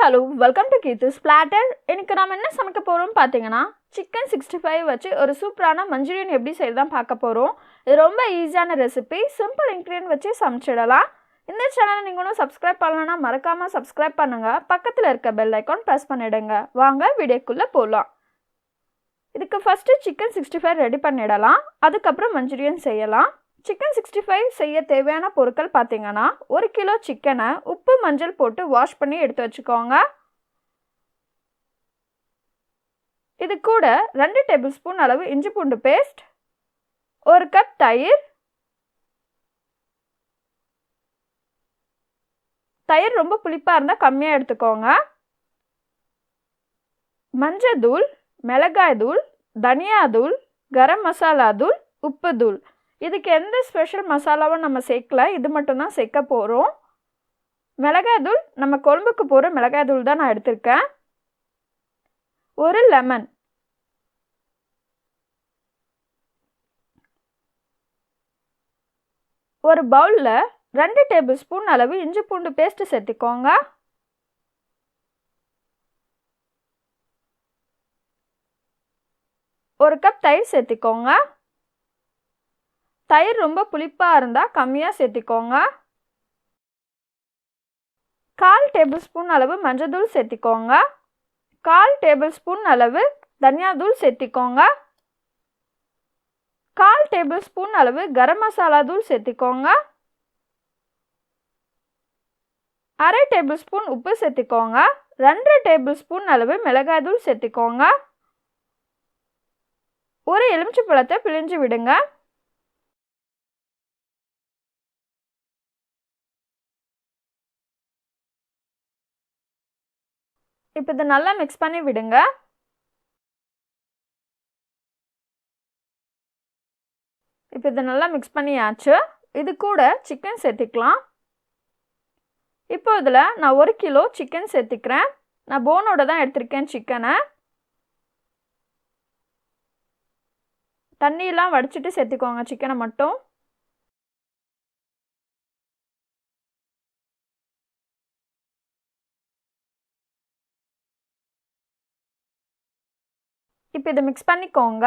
hello, welcome to Keerthusplatter. இன்னைக்கு நாம என்ன சமைக்க போறோம் பாத்தீங்கன்னா chicken 65 வச்சு ஒரு சூப்பரான மஞ்சூரியன் எப்படி செய்யறதுதான் பார்க்க போறோம். இது ரொம்ப ஈஸியான ரெசிபி, சிம்பிள் இன்கிரிடியன்ட் வச்சு சமைச்சிடலாம். இந்த சேனலை நீங்க இன்னும் சப்ஸ்கிரைப் பண்ணலனா மறக்காம சப்ஸ்கிரைப் பண்ணுங்க. பக்கத்துல இருக்க பெல் ஐகான் பிரஸ் பண்ணிடுங்க. வாங்க வீடியோக்குள்ள போலாம். இதுக்கு ஃபர்ஸ்ட் chicken 65 ரெடி பண்ணிடலாம். அதுக்கு அப்புறம் மஞ்சூரியன் செய்யலாம். Chicken 65 செய்ய தேவையான பொருட்கள் பாத்தீங்கன்னா 1 கிலோ சிக்கனை உப்பு மஞ்சள் போட்டு வாஷ் பண்ணி எடுத்து வச்சுக்கோங்க. இது கூட 2 டேபிள்ஸ்பூன் அளவு இஞ்சி பூண்டு பேஸ்ட், 1 கப் தயிர், தயிர் ரொம்ப புளிப்பா இருந்தா கம்மியா எடுத்துக்கோங்க, மஞ்சள் தூள், மிளகாய் தூள், தனியா தூள், கரம் மசாலா தூள், உப்பு தூள். இதுக்கு எந்த ஸ்பெஷல் மசாலாவும் நம்ம சேர்க்கல, இது மட்டும் தான் சேர்க்க போறோம். மிளகாய் தூள் நம்ம குழம்புக்கு போற மிளகாய் தூள் தான் நான் எடுத்துர்க்கேன். ஒரு லெமன், ஒரு பவுல்ல 2 டேபிள்ஸ்பூன் அளவு இஞ்சி பூண்டு பேஸ்ட் சேர்த்துக்கோங்க. ஒரு கப் தயிர் சேர்த்துக்கோங்க. தயிர் ரொம்ப புளிப்பா இருந்தா கம்மியா சேர்த்துக்கோங்க. 1/4 டேபிள்ஸ்பூன் அளவு மஞ்சள் தூள் சேர்த்துக்கோங்க. 1/4 டேபிள்ஸ்பூன் அளவு தனியா தூள் சேர்த்துக்கோங்க. 1/4 டேபிள்ஸ்பூன் அளவு கரம் மசாலா தூள் சேர்த்துக்கோங்க. 1/2 டேபிள்ஸ்பூன் உப்பு சேர்த்துக்கோங்க. 2 டேபிள்ஸ்பூன் அளவு மிளகாய் தூள் சேர்த்துக்கோங்க. ஒரு எலுமிச்சை பழத்தை பிழிஞ்சு விடுங்க. இப்போ இதை நல்லா மிக்ஸ் பண்ணி விடுங்க. இப்போ இதை நல்லா மிக்ஸ் பண்ணியாச்சு. இது கூட சிக்கன் சேர்த்துக்கலாம். இப்போ இதில் நான் 1 கிலோ சிக்கன் சேர்த்துக்கிறேன். நான் போனோட தான் எடுத்திருக்கேன் சிக்கனை. தண்ணியெல்லாம் வடிச்சிட்டு சேர்த்துக்கோங்க சிக்கனை மட்டும். இப்போ இதை மிக்ஸ் பண்ணிக்கோங்க.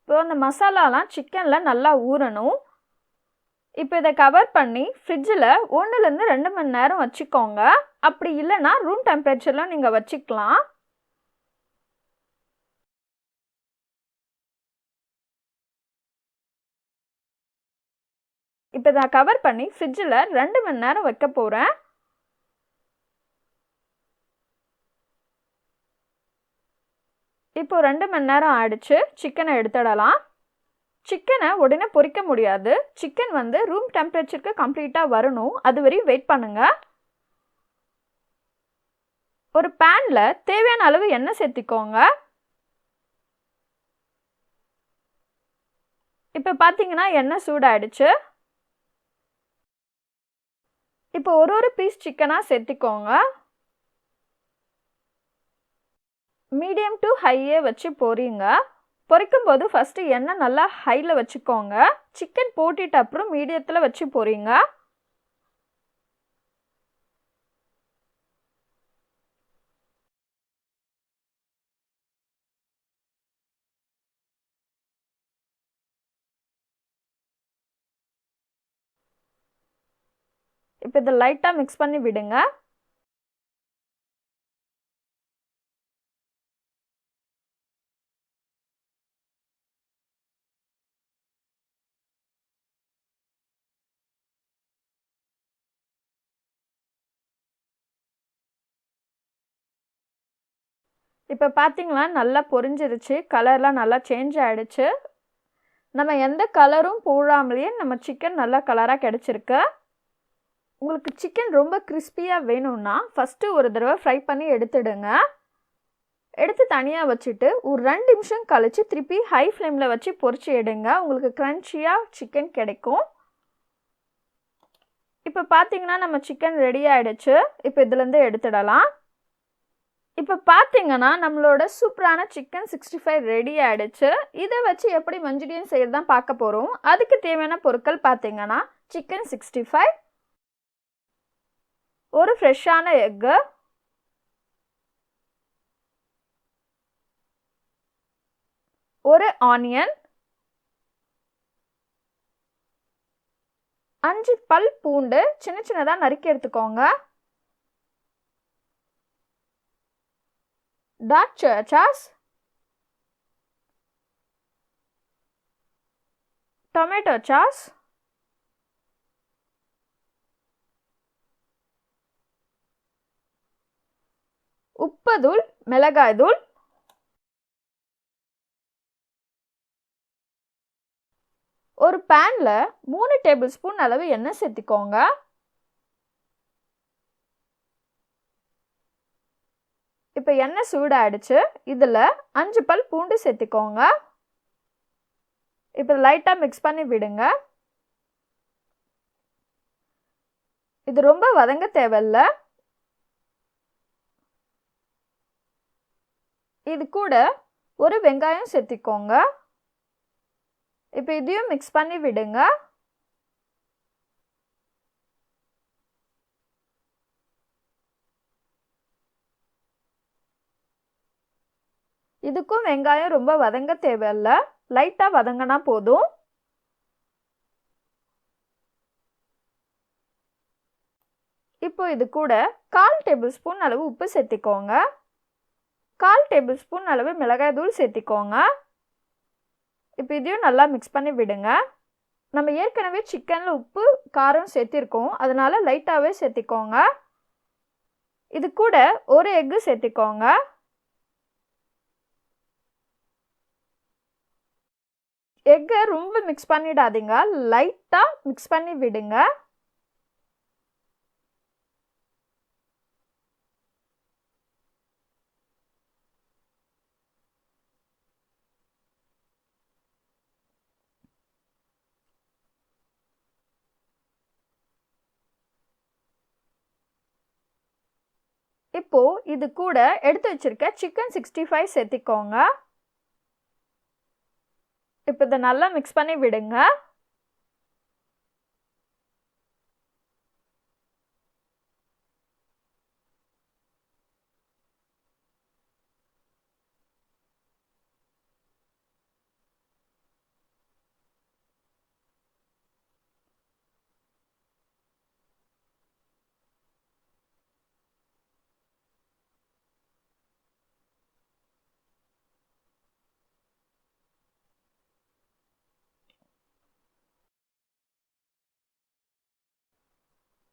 இப்போ அந்த மசாலாலாம் சிக்கனில் நல்லா ஊறணும். இப்போ இதை கவர் பண்ணி ஃப்ரிட்ஜில் 1லேருந்து 2 மணி நேரம் வச்சுக்கோங்க. அப்படி இல்லைன்னா ரூம் டெம்பரேச்சரில் நீங்கள் வச்சுக்கலாம். இப்போ இதை கவர் பண்ணி ஃப்ரிட்ஜில் 2 மணி நேரம் வைக்க போகிறேன். இப்போ 2 மணி நேரம் ஆயிடுச்சு. சிக்கனை எடுத்துடலாம். சிக்கனை உடனே பொரிக்க முடியாது. சிக்கன் வந்து ரூம் டெம்பரேச்சருக்கு கம்ப்ளீட்டாக வரணும். அது வரையும் வெயிட் பண்ணுங்க. ஒரு பேனில் தேவையான அளவு எண்ணெய் சேர்த்திக்கோங்க. இப்போ பார்த்தீங்கன்னா எண்ணெய் சூடாயிடுச்சு. இப்போ ஒரு பீஸ் சிக்கனாக சேர்த்திக்கோங்க. மீடியம் டு ஹையே வச்சு பொரியுங்க. பொரிக்கும் போது ஃபர்ஸ்ட் எண்ணெய் நல்லா ஹையில் வச்சுக்கோங்க. சிக்கன் போட்டுட்டு அப்புறம் மீடியத்தில் வச்சு பொரியுங்க. இப்போ இதை லைட்டாக மிக்ஸ் பண்ணி விடுங்க. இப்போ பார்த்தீங்களா நல்லா பொரிஞ்சிருச்சு. கலர்லாம் நல்லா சேஞ்ச் ஆகிடுச்சு. நம்ம எந்த கலரும் போடாமலேயே நம்ம சிக்கன் நல்லா கலராக கிடச்சிருக்கு. உங்களுக்கு சிக்கன் ரொம்ப கிறிஸ்பியாக வேணும்னா ஃபஸ்ட்டு ஒரு தடவை ஃப்ரை பண்ணி எடுத்துடுங்க. எடுத்து தனியாக வச்சுட்டு ஒரு 2 நிமிஷம் கழித்து திருப்பி ஹை ஃப்ளேமில் வச்சு பொரிச்சு எடுங்க. உங்களுக்கு க்ரன்ச்சியாக சிக்கன் கிடைக்கும். இப்போ பார்த்தீங்கன்னா நம்ம சிக்கன் ரெடி ஆகிடுச்சு. இப்போ இதுலேருந்து எடுத்துடலாம். இப்போ பார்த்தீங்கன்னா நம்மளோட சூப்பரான சிக்கன் 65 ரெடி ஆகிடுச்சு. இதை வச்சு எப்படி மஞ்சூரியன் செய்கிறது தான் பார்க்க போகிறோம். அதுக்கு தேவையான பொருட்கள் பார்த்தீங்கன்னா சிக்கன் 65, ஒரு ஃப்ரெஷ்ஷான எக்கு, ஒரு ஆனியன், 5 பல் பூண்டு சின்ன சின்னதாக நறுக்கி எடுத்துக்கோங்க, dark soya sauce, tomato sauce, உப்புதூள், மிளகாய் தூள், ஒரு பேன்ல 3 டேபிள் ஸ்பூன் அளவு எண்ணெய் சேர்த்துக்கோங்க. இப்போ எண்ணெய் சூடாயிடுச்சு. இதில் 5 பல் பூண்டு சேர்த்துக்கோங்க. இப்போ லைட்டாக மிக்ஸ் பண்ணி விடுங்க. இது ரொம்ப வதங்க தேவையில்ல. இது கூட ஒரு வெங்காயம் சேர்த்துக்கோங்க. இப்போ இதையும் மிக்ஸ் பண்ணி விடுங்க. இதுக்கும் வெங்காயம் ரொம்ப வதங்க தேவையில்ல, லைட்டாக வதங்கினா போதும். இப்போ இது கூட 1/4 டேபிள் ஸ்பூன் அளவு உப்பு சேர்த்திக்கோங்க. 1/4 டேபிள் ஸ்பூன் அளவு மிளகாய் தூள் சேர்த்திக்கோங்க. இப்போ இதையும் நல்லா மிக்ஸ் பண்ணி விடுங்க. நம்ம ஏற்கனவே சிக்கனில் உப்பு காரம் சேர்த்திருக்கோம், அதனால லைட்டாகவே சேர்த்திக்கோங்க. இது கூட ஒரு எக்கு சேர்த்திக்கோங்க. எக்கை ரொம்ப மிக்ஸ் பண்ணிடாதீங்க, லைட்டாக மிக்ஸ் பண்ணி விடுங்க. இப்போ இது கூட எடுத்து வச்சிருக்க சிக்கன் 65 சேர்த்திக்கோங்க. இப்போ இதை நல்லா மிக்ஸ் பண்ணி விடுங்க.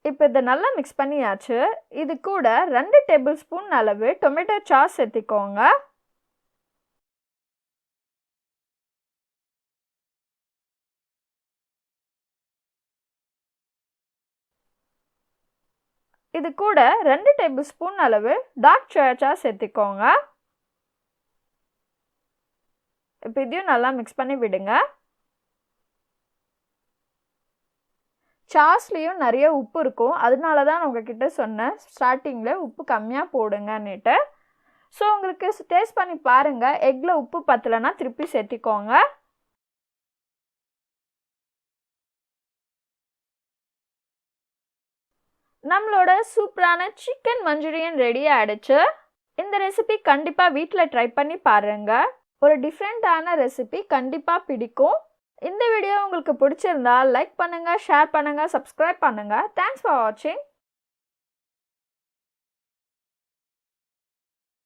இப்போ இதை நல்லா மிக்ஸ் பண்ணியாச்சு. இது கூட 2 டேபிள் ஸ்பூன் அளவு டொமேட்டோ சாஸ் சேர்த்திக்கோங்க. இது கூட 2 டேபிள் ஸ்பூன் அளவு டார்க் சோயா சாஸ் சேர்த்திக்கோங்க. இப்போ இதையும் நல்லா மிக்ஸ் பண்ணி விடுங்க. சாஸ்லேயும் நிறைய உப்பு இருக்கும், அதனால தான் நான் உங்ககிட்ட சொன்னேன் ஸ்டார்டிங்கில் உப்பு கம்மியாக போடுங்கன்னுட்டு. ஸோ உங்களுக்கு டேஸ்ட் பண்ணி பாருங்கள், எக்கில் உப்பு பத்தலைன்னா திருப்பி சேர்த்திக்கோங்க. நம்மளோட சூப்பரான சிக்கன் மஞ்சூரியன் ரெடி ஆகிடுச்சு. இந்த ரெசிபி கண்டிப்பாக வீட்டில் ட்ரை பண்ணி பாருங்கள். ஒரு டிஃப்ரெண்ட்டான ரெசிபி கண்டிப்பாக பிடிக்கும். இந்த வீடியோ உங்களுக்கு பிடிச்சிருந்தா லைக் பண்ணுங்கள், ஷேர் பண்ணுங்கள், சப்ஸ்கிரைப் பண்ணுங்கள். தேங்க்ஸ் ஃபார் வாட்சிங்.